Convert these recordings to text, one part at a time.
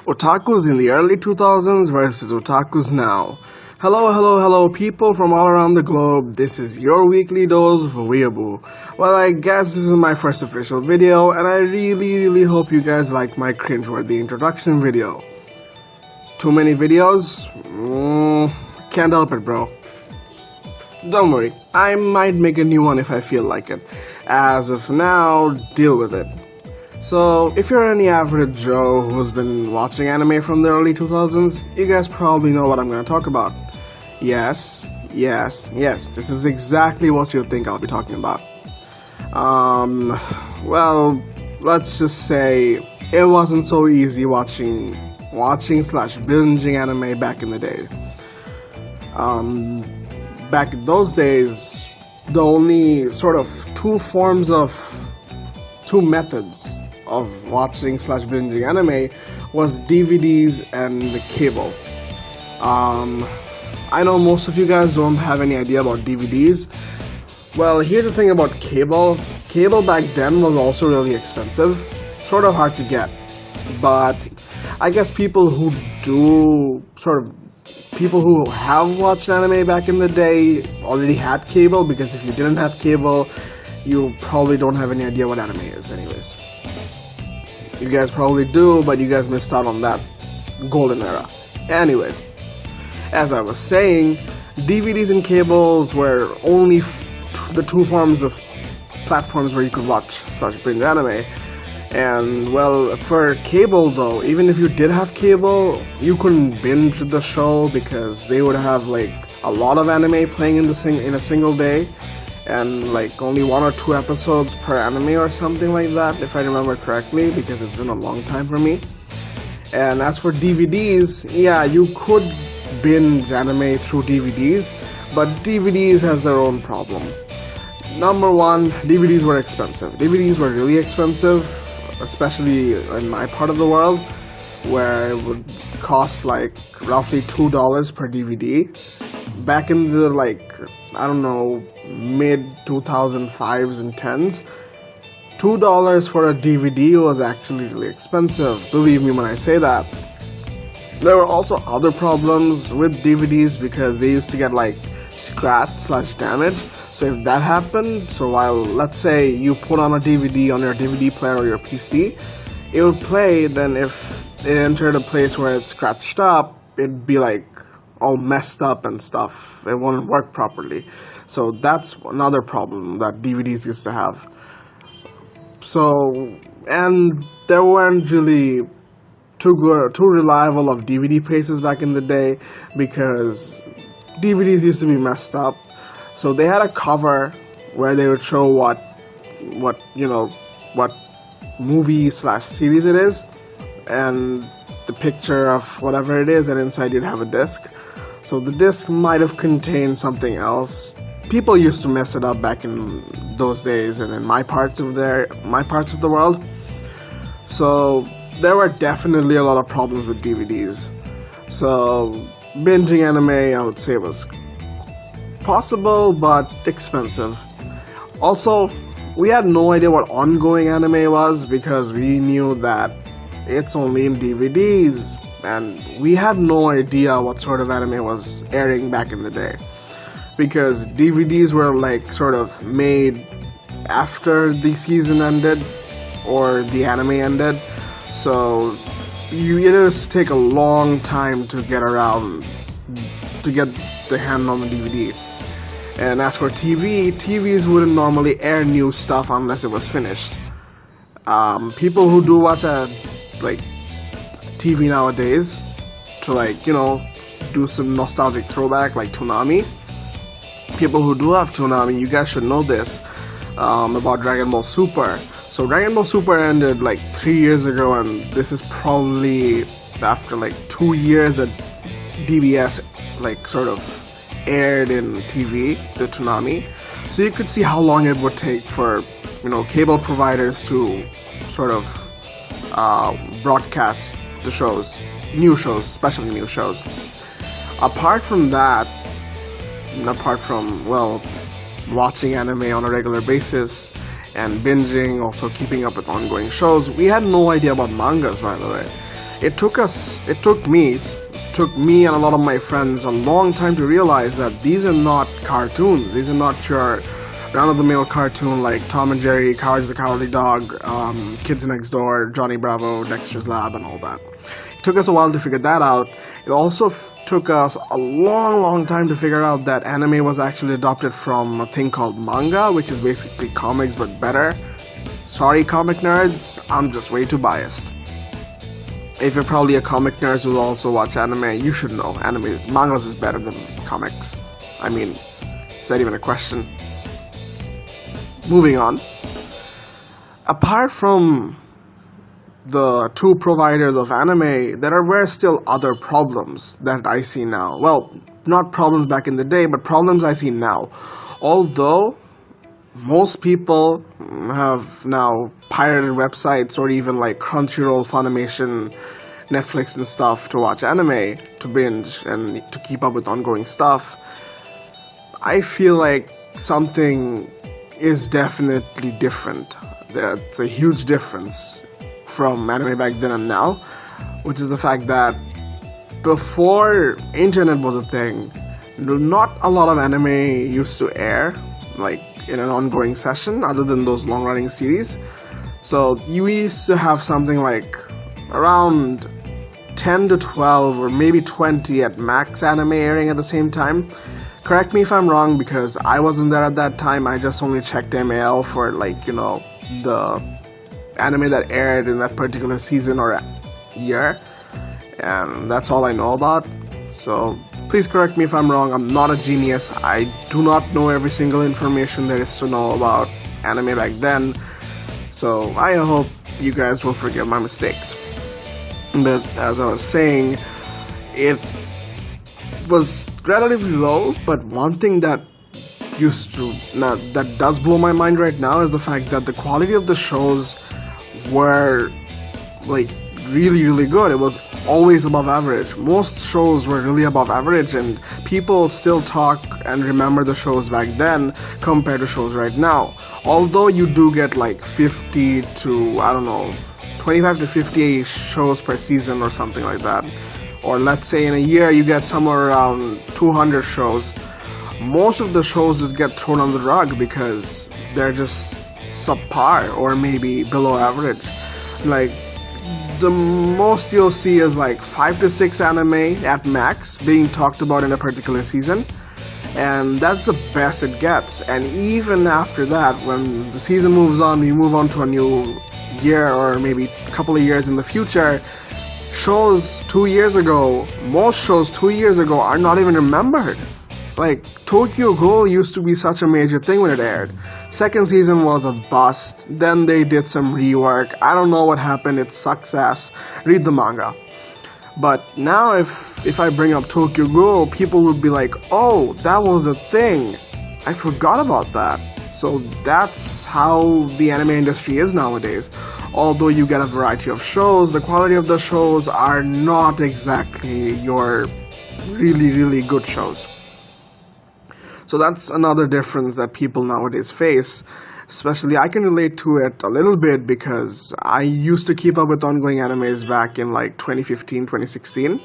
Otakus in the early 2000s versus otakus now. Hello people from all around the globe. This is your weekly dose of weeaboo. Well, I guess this is my first official video, and I really hope you guys like my cringeworthy introduction video. Too many videos? Can't help it, bro. Don't worry, I might make a new one if I feel like it. As of now, deal with it. So, if you're any average Joe who's been watching anime from the early 2000s, you guys probably know what I'm going to talk about. Yes, this is exactly what you think I'll be talking about. Well, let's just say it wasn't so easy watching / binging anime back in the day. Back in those days, the only sort of two methods of watching / binging anime was DVDs and cable. I know most of you guys don't have any idea about DVDs. Well, here's the thing about cable. Cable back then was also really expensive, sort of hard to get. But I guess people who have watched anime back in the day already had cable, because if you didn't have cable, you probably don't have any idea what anime is anyways. You guys probably do, but you guys missed out on that golden era. Anyways, as I was saying, DVDs and cables were only the two forms of platforms where you could watch / binge anime. And well, for cable though, even if you did have cable, you couldn't binge the show because they would have like a lot of anime playing in a single day, and like only 1 or 2 episodes per anime or something like that, if I remember correctly, because it's been a long time for me. And as for DVDs, yeah, you could binge anime through DVDs, but DVDs has their own problem. Number one, DVDs were expensive. DVDs were really expensive, especially in my part of the world, where it would cost like roughly $2 per DVD. Back in the mid 2005s and 10s, $2 for a DVD was actually really expensive. Believe me when I say that. There were also other problems with DVDs because they used to get like scratch / damage. So if that happened, while let's say you put on a DVD on your DVD player or your PC, it would play. Then if it entered a place where it scratched up, it'd be like all messed up and stuff. It wouldn't work properly. So that's another problem that DVDs used to have. So, and there weren't really too reliable of DVD places back in the day, because DVDs used to be messed up. So they had a cover where they would show what movie / series it is, and the picture of whatever it is, and inside you'd have a disc. So the disc might have contained something else. People used to mess it up back in those days, and in my parts of the world. So there were definitely a lot of problems with DVDs. So binging anime, I would say, was possible but expensive. Also, we had no idea what ongoing anime was, because we knew that it's only in DVDs, and we had no idea what sort of anime was airing back in the day, because DVDs were like sort of made after the season ended or the anime ended. So it used to take a long time to get the hand on the DVD. And as for TVs wouldn't normally air new stuff unless it was finished. People who do watch TV nowadays to do some nostalgic throwback like Toonami. People who do have Toonami, you guys should know this about Dragon Ball Super. So Dragon Ball Super ended 3 years ago, and this is probably after 2 years that DBS sort of aired in TV, the Toonami. So you could see how long it would take for cable providers to sort of broadcast the shows, especially new shows. Apart from watching anime on a regular basis and binging, also keeping up with ongoing shows, we had no idea about mangas, by the way. it took me and a lot of my friends a long time to realize that these are not cartoons. These are not your run-of-the-mill cartoon like Tom and Jerry, Courage the Cowardly Dog, Kids Next Door, Johnny Bravo, Dexter's Lab, and all that. It took us a while to figure that out. It also took us a long time to figure out that anime was actually adopted from a thing called manga, which is basically comics but better. Sorry, comic nerds, I'm just way too biased. If you're probably a comic nerd who also watch anime, you should know mangas is better than comics. I mean, is that even a question? Moving on. Apart from the two providers of anime, there were still other problems that I see now. Well, not problems back in the day, but problems I see now. Although most people have now pirated websites or even like Crunchyroll, Funimation, Netflix and stuff to watch anime, to binge and to keep up with ongoing stuff, I feel like something is definitely different. That's a huge difference from anime back then and now, which is the fact that before internet was a thing, not a lot of anime used to air like in an ongoing session other than those long-running series. So you used to have something like around 10 to 12 or maybe 20 at max anime airing at the same time. Correct me if I'm wrong, because I wasn't there at that time. I just only checked MAL for like, you know, the anime that aired in that particular season or year, and that's all I know about. So please correct me if I'm wrong. I'm not a genius. I do not know every single information there is to know about anime back then, so I hope you guys will forgive my mistakes. But as I was saying, it was relatively low, but one thing that does blow my mind right now is the fact that the quality of the shows were like really good. It was always above average. Most shows were really above average, and people still talk and remember the shows back then compared to shows right now. Although you do get like 50 to, I don't know, 25 to 50 shows per season or something like that. Or let's say in a year you get somewhere around 200 shows. Most of the shows just get thrown on the rug because they're just subpar or maybe below average. Like, the most you'll see is like 5 to 6 anime at max being talked about in a particular season, and that's the best it gets. And even after that, when the season moves on, we move on to a new year or maybe a couple of years in the future, most shows 2 years ago are not even remembered. Like, Tokyo Ghoul used to be such a major thing when it aired. Second season was a bust, then they did some rework. I don't know what happened, it sucks ass. Read the manga. But now if I bring up Tokyo Ghoul, people would be like, oh, that was a thing. I forgot about that. So that's how the anime industry is nowadays. Although you get a variety of shows, the quality of the shows are not exactly your really good shows. So that's another difference that people nowadays face. Especially, I can relate to it a little bit because I used to keep up with ongoing animes back in like 2015, 2016.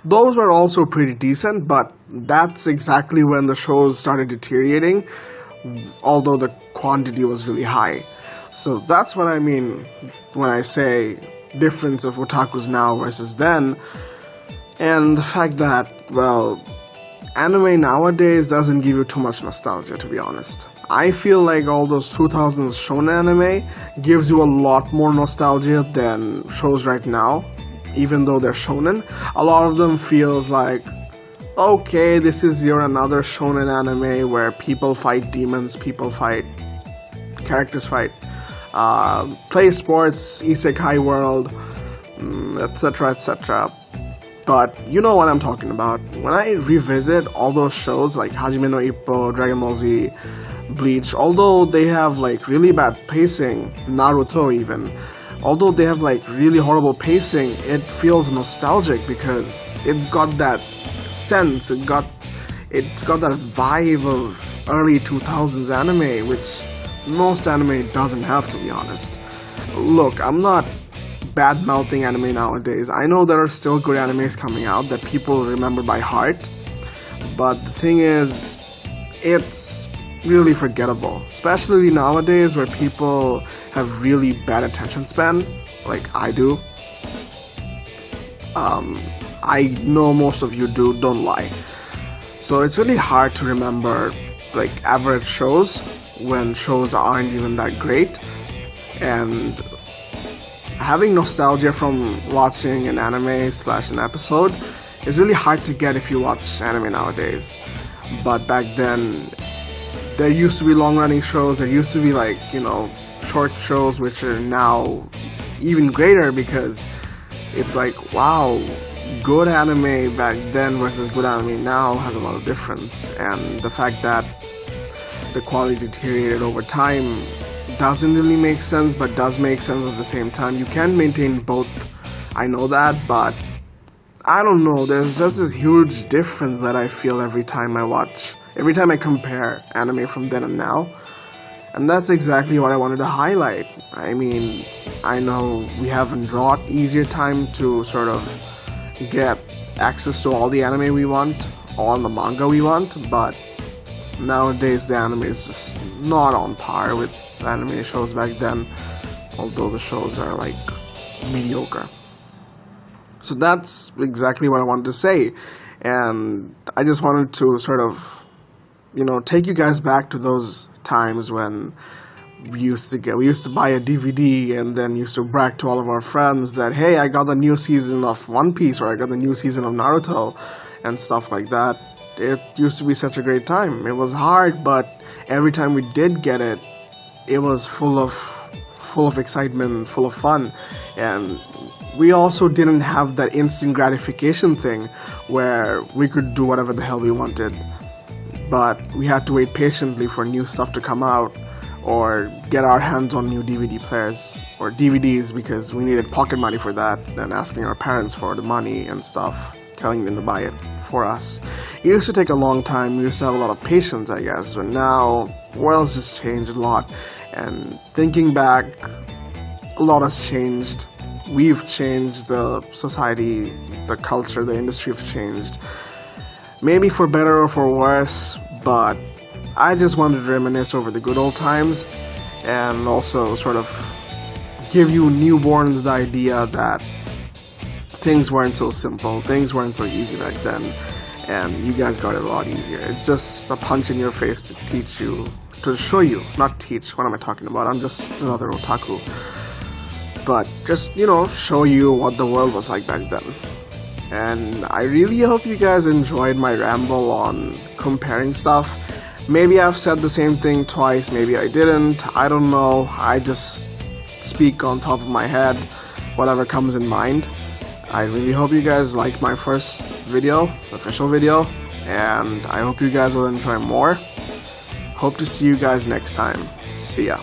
Those were also pretty decent, but that's exactly when the shows started deteriorating, although the quantity was really high. So that's what I mean when I say difference of otakus now versus then. And the fact that, well, anime nowadays doesn't give you too much nostalgia, to be honest. I feel like all those 2000s shonen anime gives you a lot more nostalgia than shows right now, even though they're shonen. A lot of them feels like, okay, this is your another shonen anime where people fight demons, characters fight, play sports, isekai world, etc. But you know what I'm talking about. When I revisit all those shows like Hajime no Ippo, Dragon Ball Z, Bleach, although they have like really bad pacing, Naruto even, although they have like really horrible pacing, it feels nostalgic because it's got that sense, it's got that vibe of early 2000s anime, which most anime doesn't have, to be honest. Look, I'm not bad mouthing anime nowadays. I know there are still good animes coming out that people remember by heart, but the thing is, it's really forgettable, especially nowadays where people have really bad attention span, like I do. I know most of you don't lie. So it's really hard to remember like average shows when shows aren't even that great, and having nostalgia from watching an anime / an episode is really hard to get if you watch anime nowadays. But back then, there used to be long-running shows, there used to be like, short shows, which are now even greater because it's like, wow, good anime back then versus good anime now has a lot of difference. And the fact that the quality deteriorated over time doesn't really make sense, but does make sense at the same time. You can maintain both, I know that, but I don't know, there's just this huge difference that I feel every time I compare anime from then and now. And that's exactly what I wanted to highlight. I mean, I know we haven't brought easier time to sort of get access to all the anime we want, all the manga we want, but nowadays the anime is just not on par with anime shows back then, although the shows are like mediocre. So that's exactly what I wanted to say, and I just wanted to sort of, take you guys back to those times when we used to buy a DVD and then used to brag to all of our friends that, hey, I got the new season of One Piece, or I got the new season of Naruto, and stuff like that. It used to be such a great time. It was hard, but every time we did get it, it was full of excitement, full of fun. And we also didn't have that instant gratification thing where we could do whatever the hell we wanted, but we had to wait patiently for new stuff to come out or get our hands on new DVD players or DVDs, because we needed pocket money for that, and asking our parents for the money and stuff, telling them to buy it for us. It used to take a long time. We used to have a lot of patience, I guess, but now the world's just changed a lot. And thinking back, a lot has changed. We've changed, the society, the culture, the industry have changed. Maybe for better or for worse, but I just wanted to reminisce over the good old times and also sort of give you newborns the idea that things weren't so simple, things weren't so easy back then, and you guys got it a lot easier. It's just a punch in your face to teach you, to show you, not teach, what am I talking about? I'm just another otaku. But just, show you what the world was like back then. And I really hope you guys enjoyed my ramble on comparing stuff. Maybe I've said the same thing twice, maybe I didn't, I don't know. I just speak on top of my head, whatever comes in mind. I really hope you guys liked my first video, the official video, and I hope you guys will enjoy more. Hope to see you guys next time. See ya.